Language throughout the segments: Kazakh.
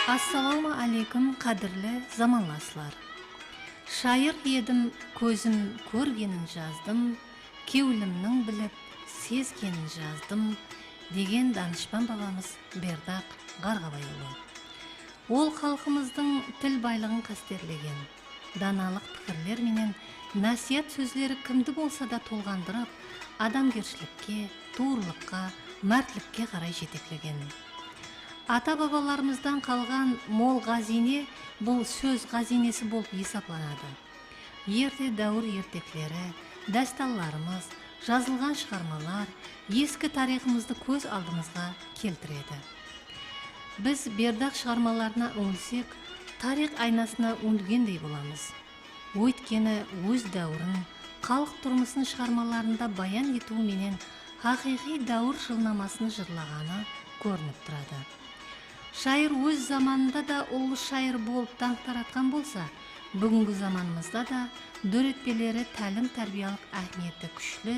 Assalamu alaikum qadrli zamanlaslar. Şair edim, közüm көргенін жаздым, кеулімнің біліп, сезгенін жаздым, деген данышпан бабамыз Бердақ Қарғабайұлы. Ол халқымыздың тіл байлығын қастерлеген, даналық пікірлер менен насият сөзлері кімді болса да толғандырып, адамгершілікке, туырлыққа, мәртлікке қарай жетектеген. Ата-бабаларымыздан қалған мол ғазине бұл сөз ғазинесі болып есапланады. Ерте дәуір ертеклері, дәсталларымыз, жазылған шығармалар ескі тарихымызды көз алдымызға келтіреді. Біз Бердақ шығармаларына үңілсек, тарих айнасына үңілгендей боламыз. Өйткені өз дәуірін, халық тұрмысын шығармаларында баян етуі менен хақиқи дәуір жылнамасын жырлағаны көрініп тұрады. Шайыр өз заманында да ұлы шайыр болып даңқ таратқан болса, бүгінгі заманымызда да дөретпелері тәлім тәрбиялық әхметі күшлі,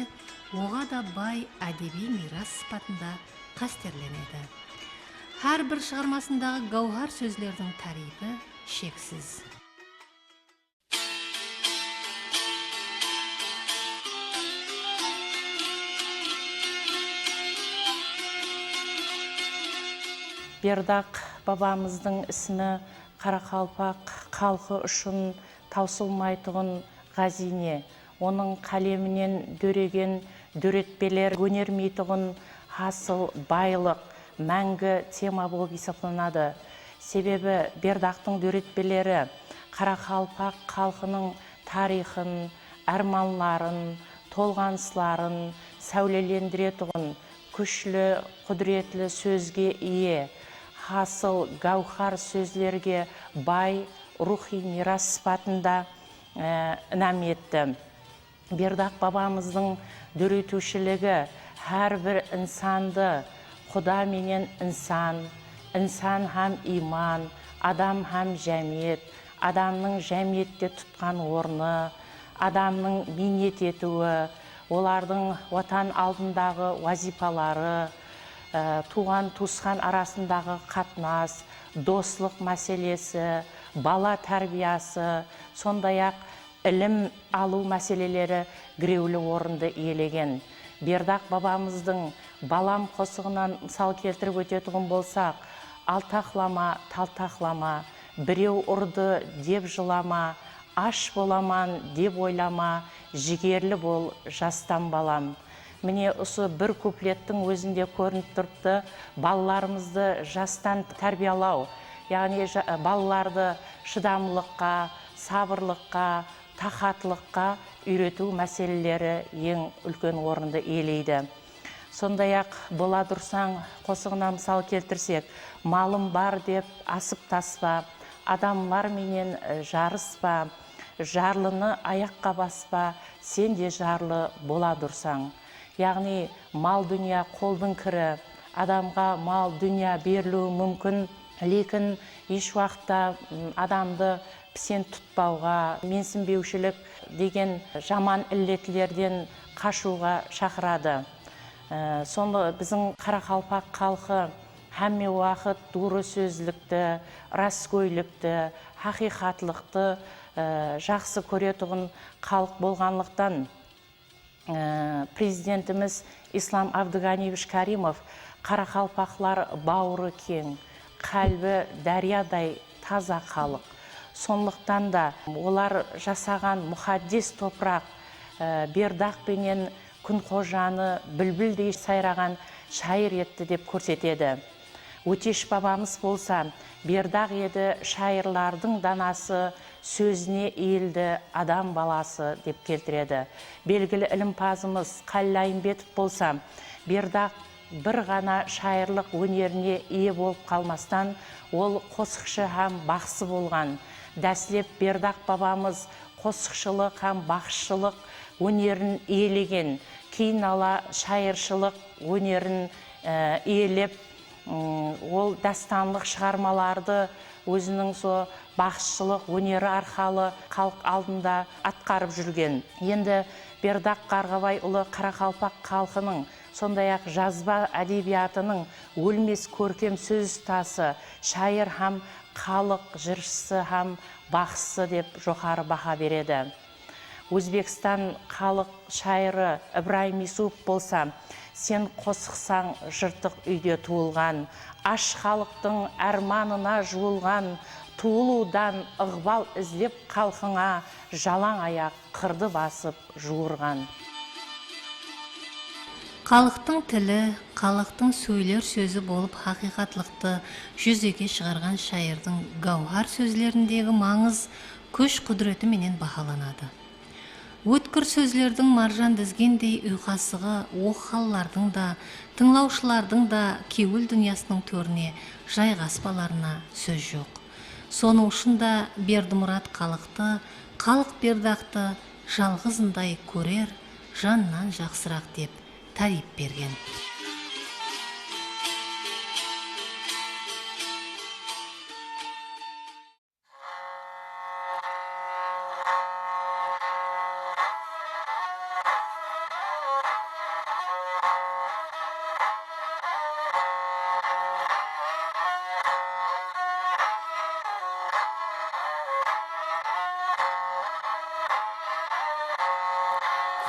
оға да бай әдеби мирас сипатында қастерленеді. Әр бір шығармасындағы гауһар сөзлердің тарихы шексіз. Бердақ бабамыздың ісімі Қарақалпақ халқы үшін таусылмайтұғын ғазине. Оның қалемінен дөреген дөретпелер өнермейтұғын асыл байлық, мәңгі тема болып есептелінеді. Себебі Бердақтың дөретпелері Қарақалпақ халқының тарихын, арманларын, толғаныстарын сәулелендіретұғын күшлі, құдіретлі сөзге ие, асыл гауһар сөзлерге бай рухи мирас сипатында інәм етті. Бердақ бабамыздың дөретушілігі әрбір инсанды құда менен инсан һәм иман, адам һәм жәмиет, адамның жәмиетте тұтқан орны, адамның минет етуі, олардың отан алдындағы вазипалары, туған туысқан арасындағы қатынас, достық мәселесі, бала тәрбиясы, сондай-ақ ілім алу мәселелері гіреулі орынды иелеген. Бердақ бабамыздың балам қосығынан мысал келтіріп өтетұғын болсақ, алтақлама, талтақлама, біреу ұрды деп жылама, аш боламан деп ойлама, жігерлі бол, жастан балам. Міне осы бір куплеттің өзінде көрініп тұрыпты, балаларымызды жастан тәрбиялау, яғни балаларды шыдамлыққа, сабырлыққа, тақатлыққа үйрету мәселелері ең үлкен орынды иелейді. Сондай-ақ бола тұрсаң қосығына мысал келтірсек, малым бар деп асып таспа, адамлар менен жарыспа, жарлыны аяққа баспа, сен де жарлы бола тұрсаң. Яғни мал дүния қолдың кірі, адамға мал дүния берілуі мүмкін, лекін еш уақытта адамды пісен тұтпауға, менсінбеушілік деген жаман іллетілерден қашуға шақырады. Сонда біздің Қарақалпақ халқы әмме уақыт дұры сөзлікті, раскөйлікті, хақиқатлықты жақсы көретұғын халық болғанлықтан президентіміз Ислам Абдығаниевич Каримов Қарақалпақлар бауыры кең, қалбі дәриядай таза халық. Сондықтан да олар жасаған мұхаддис топырақ Бердақ пенен Күнқожаны бүлбүлдей сайраған шайыр етті деп көрсетеді. Өтеш бабамыз болса, Бердақ еді шайырлардың данасы, сөзіне иілді адам баласы деп келтіреді. Белгілі ілімпазымыз Қаллайымбетов болса, Бердақ бір ғана шайырлық өнеріне ие болып қалмастан, ол қосықшы һәм бақсы болған. Дәслеп Бердақ бабамыз қосықшылық һәм бақшылық өнерін иелеген, кейін ала шайыршылық өнерін иелеп, ол дәстанлық шығармаларды өзінің со бақшылық өнері арқалы халық алдында атқарып жүрген. Енді Бердақ Қарғабайұлы Қарақалпақ халқының сондай-ақ жазба әдебиятының өлмес көркем сөз тасы, шайыр һәм халық жыршысы һәм бақсысы деп жоғары баға береді. Өзбекстан халық шайыры Ибраим Исуп болса, сен қосықсаң жыртық үйде туылған, аш халықтың арманына жуылған, туылудан ықбал іздеп қалқыңа жалаң аяқ қырды басып жуырған. Халықтың тілі, халықтың сөйлер сөзі болып хақиқатлықты жүзеге шығарған шайырдың гауһар сөзлеріндегі маңыз күш құдіреті менен бағаланады. Өткір сөзлердің маржан дізгендей ұйқасығы оққаллардың да, тыңлаушылардың да кеуіл дүниясының төріне жайғаспаларына сөз жоқ. Соны ұшында Бердімұрат халықты, халық бердақты жалғызындай көрер, жаннан жақсырақ деп тариф берген.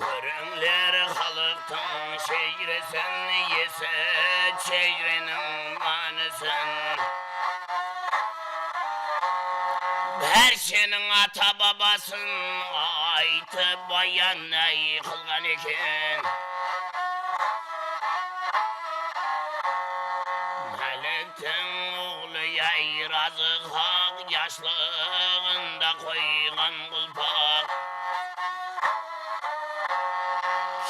Көріңлер халықтың шейресін, есі шейренің манысын. Бәршенің ата бабасын айтып баянай қылған екен. Мәліктің оғлы разы хақ, яшлығында қойған құлпақ.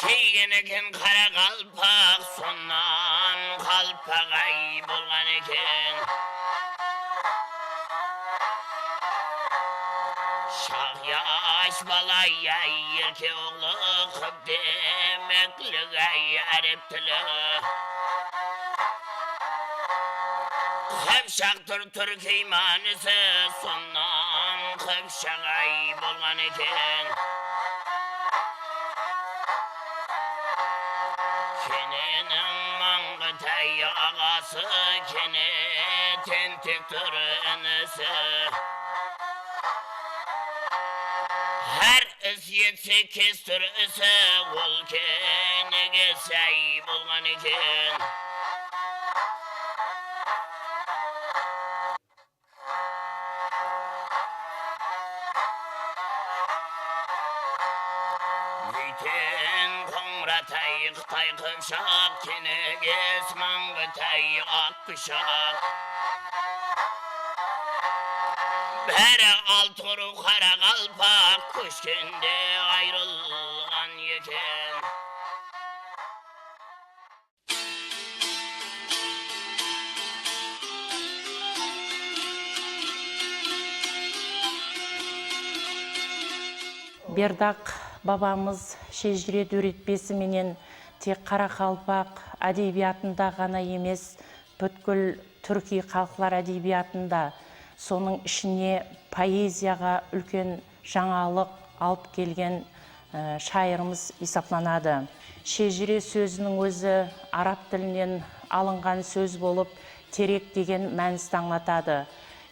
Киген екен қара қалпақ, соннан қалпағай болған екен. Шағяш балай ерке оғлы, қып демеклік әрептілі. Қыпшақ тұр кейманысы, соннан қыпшағай болған екен. Кененің Маңғытай ағасы, кене тентек тұр інісі. Әр іс етсе кестір ісі, ол кенеге сәй болған екен. Қоңыратай Қытай Қыпшақ, кенегес Маңғытай Ақпышақ. Бәрі алтұру қара қалпақ, көшкенде айрылған екен. Бердақ бабамыз шежірет өретпесі менен тек Қарақалпақ әдебиятында ғана емес, бүткіл түрки халқылар әдебиятында, соның ішіне поэзияға үлкен жаңалық алып келген шайырымыз есептелінеді. Шежіре сөзінің өзі араб тілінен алынған сөз болып, терек деген мәністі аңлатады.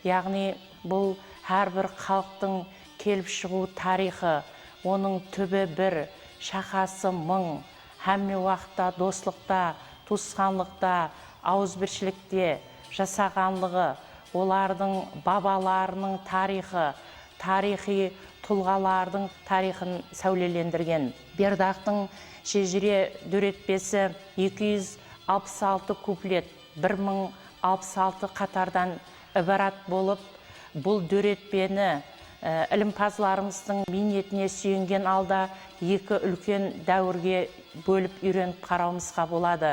Яғни бұл әрбір халықтың келіп шығу тарихы, оның түбі бір, шақасы мың, һәмме уақытта достықта, туысқанлықта, ауызбіршілікте жасағанлығы, олардың бабаларының тарихы, тарихи тұлғалардың тарихын сәулелендірген. Бердақтың шежіре дөретпесі 266 куплет, 1066 қатардан ібарат болып, бұл дөретпені ілімпазларымыздың минетіне сүйенген алда екі үлкен дәуірге бөліп үйреніп қарауымызға болады.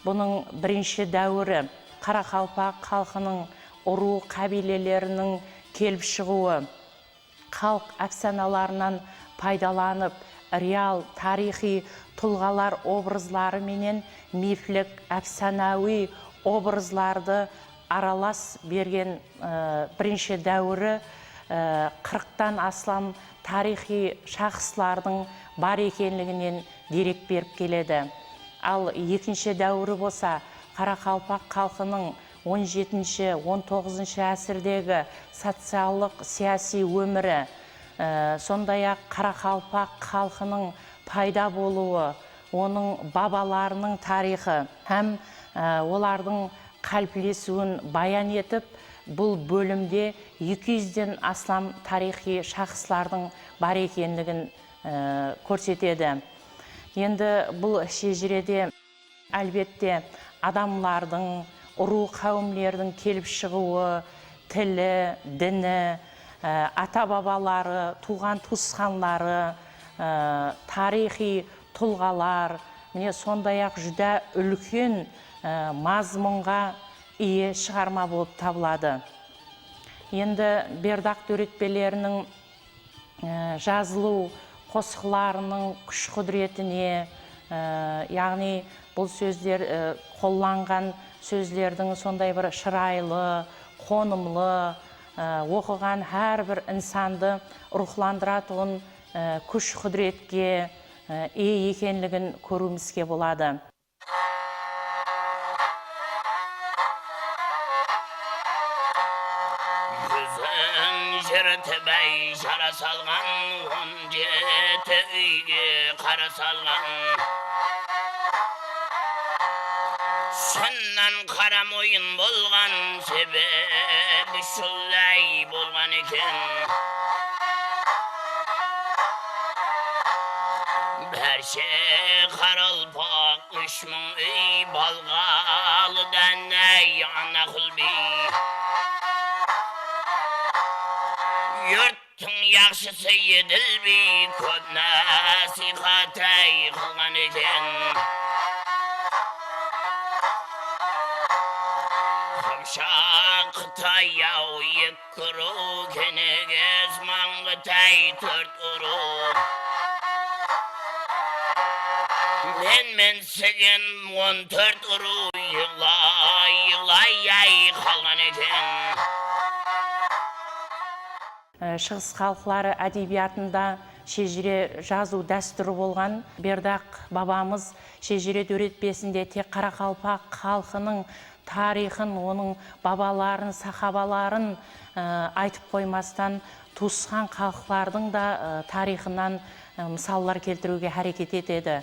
Бұның бірінші дәуірі Қарақалпақ халқының ұру қабилелерінің келіп шығуы, халық әфсаналарынан пайдаланып, реал тарихи тұлғалар образлары менен мифлік әфсанауи образларды аралас берген бірінші дәуірі 40-тан астам тарихи шахслардың бар екенлігінен дерек беріп келеді. Ал екінші дәуірі болса, Қарақалпақ халқының 17-19 әсірдегі социалдық саяси өмірі, сондай-ақ Қарақалпақ халқының пайда болуы, оның бабаларының тарихы һәм олардың қалыптасуын баян етіп, бұл бөлімде 200-ден астам тарихи шәхслардың бар екендігін көрсетеді. Енді бұл шежіреде әлбетте адамлардың, ұру қауымлердің келіп шығуы, тілі, діні, ата-бабалары, туған туысқандары, тарихи тұлғалар, міне сондай-ақ жүдә үлкен мазмұнға ие шығарма болып табылады. Енді Бердақ төретпелерінің жазылу қосқыларының күш құдіретіне, яғни бұл сөздер қолланған сөздердің сондай бір шырайлы, қонымлы, оқыған әрбір инсанды рухландыратын күш құдіретке ие екенлігін көруімізге болады. Жыртыбай жара салған, 17 үйге қара салған. Шыннан қара мойын болған, себебі шулай болған екен. Бәрше Қаралпақ 3000 үй балғалыдан әй ана құлби. Yurttың яқшысы еділбей, көп насихат әй қылған екен. Қыпшақ Қытаяу 2 ұру, Кенегес Маңғытай 4 ұру. Менсіген 14 ұру, yığlay әй қалған екен. Шығыс халқылары әдебиятында шежіре жазу дәстүрі болған. Бердақ бабамыз шежіре өретпесінде тек Қарақалпақ халқының тарихын, оның бабаларын, сахабаларын айтып қоймастан, туысқан халықтардың да тарихынан мысалдар келтіруге әрекет етеді.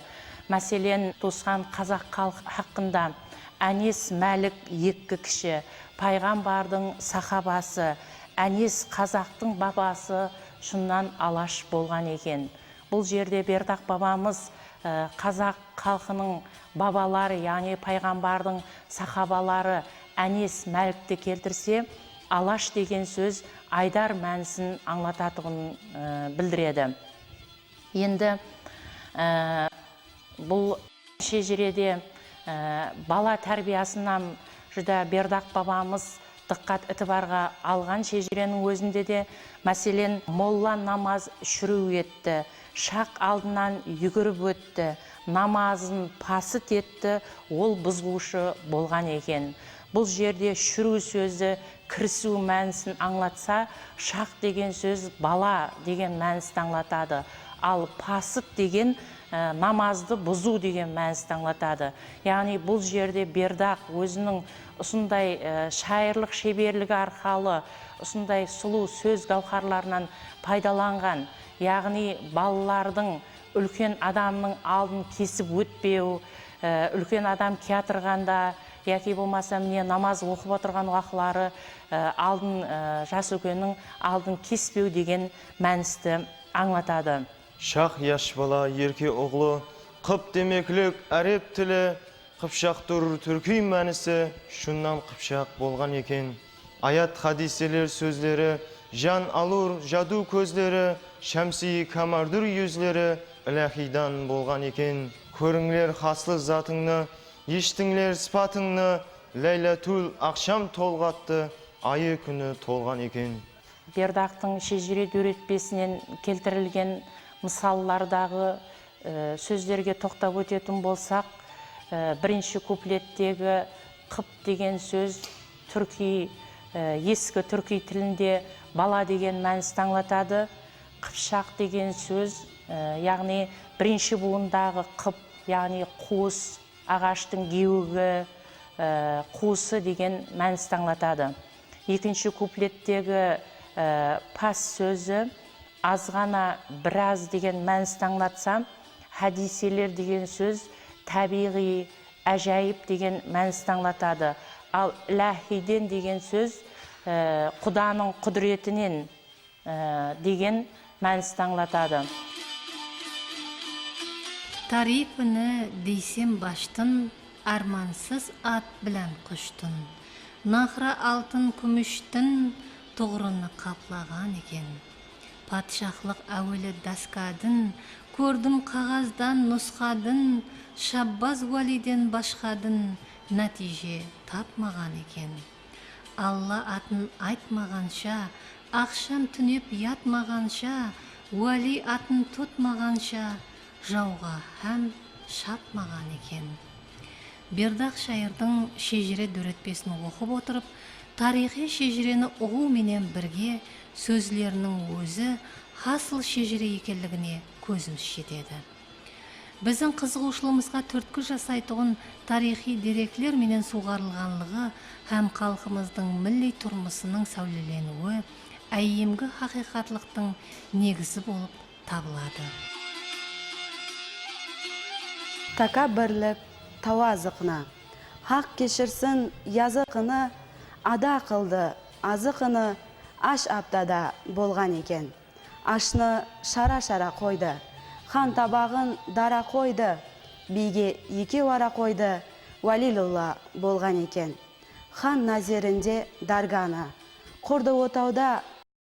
Мәселен, туысқан қазақ халқы хақында Әнес Мәлік 2 кіші, пайғамбардың сахабасы, Әнес қазақтың бабасы шыннан алаш болған екен. Бұл жерде Бердақ бабамыз қазақ халқының бабалары, яғни пайғамбардың сахабалары Әнес Мәлікті келтірсе, алаш деген сөз айдар мәнісін аңлататығын білдіреді. Енді бұл шежіреде бала тәрбиясынан жүдә Бердақ бабамыз диққат етібарға алған. Шежіренің өзінде де мәселен молла намаз шүру етті, шақ алдынан жүгіріп өтті, намазын пасыт етті, ол бұзғушы болған екен. Бұл жерде шүру сөзі кірісу мәнісін аңлатса, шақ деген сөз бала деген мәнісін аңлатады. Ал пасыт деген намазды бұзу деген мәнісін аңлатады. Яғни бұл жерде Бердақ өзінің ұсындай шайырлық шеберлігі арқалы, ұсындай сұлу сөз гауһарларынан пайдаланған. Яғни балалардың үлкен адамның алдын кесіп өтпеу, үлкен адам келтірганда, яки болмаса міне намаз оқып отырған уақытлары алдын жас үлкеннің алдын кеспеу деген мәністі аңлатады. Шақ яш бала ерке оғлы, қып демеклік әреп тілі, Қыпшақтыр түркі мәнісі шуннан Қыпшақ болған екен. Аят хадиселер сөздері, жан алур жаду көздері, шәмси камардыр yüzлері Иләхидан болған екен. Көріңлер хаслы затыңны, ештіңлер спатыңны, Ләйләтул ақшам толғатты, айы күні толған екен. Бердақтың шежіре өретпесінен келтірілген мысаллардағы сөздерге тоқтап өтетін болсақ, бірінші куплеттегі қып деген сөз ескі түркі тілінде бала деген мәністі аңлатады. Қыпшақ деген сөз, яғни бірінші буындағы қып, яғни қуыс, ағаштың кеуігі, қуысы деген мәністі аңлатады. Екінші куплеттегі пас сөзі азғана біраз деген мәністі аңлатсам, хадиселер деген сөз табиғи, әжайып деген мәністі аңлатады. Ал ләхиден деген сөз Құданың құдіретінен деген мәністі аңлатады. Тарифini дейсем баштын, армансыз ат білән құштын. Нахра алтын күміштін, тұғырыны қаплаған екен. Патшақлық әуелі даскадын, көрдім қағаздан нұсқадын, Шаббаз валиден башқадын, нәтиже тапмаған екен. Алла атын айтмағанша, ақшам түнеп ятмағанша, вали атын тұтмағанша, жауға һәм шапмаған екен. Бердақ шайырдың шежіре дөретпесін оқып отырып, тарихи шежірені ұғу менен бірге сөзлерінің өзі хасыл шежіре екенлігіне көзіміз жетеді. Біздің қызығушылығымызға түрткі жасайтұғын тарихи деректер менен суғарылғанлығы һәм халқымыздың милли тұрмысының сәулеленуі әйемгі хақиқатлықтың негізі болып табылады. Takabburlik tavazıqına, haq kешірсін yazıqını, ада қылды азықыны, аш аптада болған екен. Ашны шара-шара қойды, хан табағын дара қойды, биге екі вара қойды, Валилулла болған екен. Хан назерінде дарганы, құрды отауда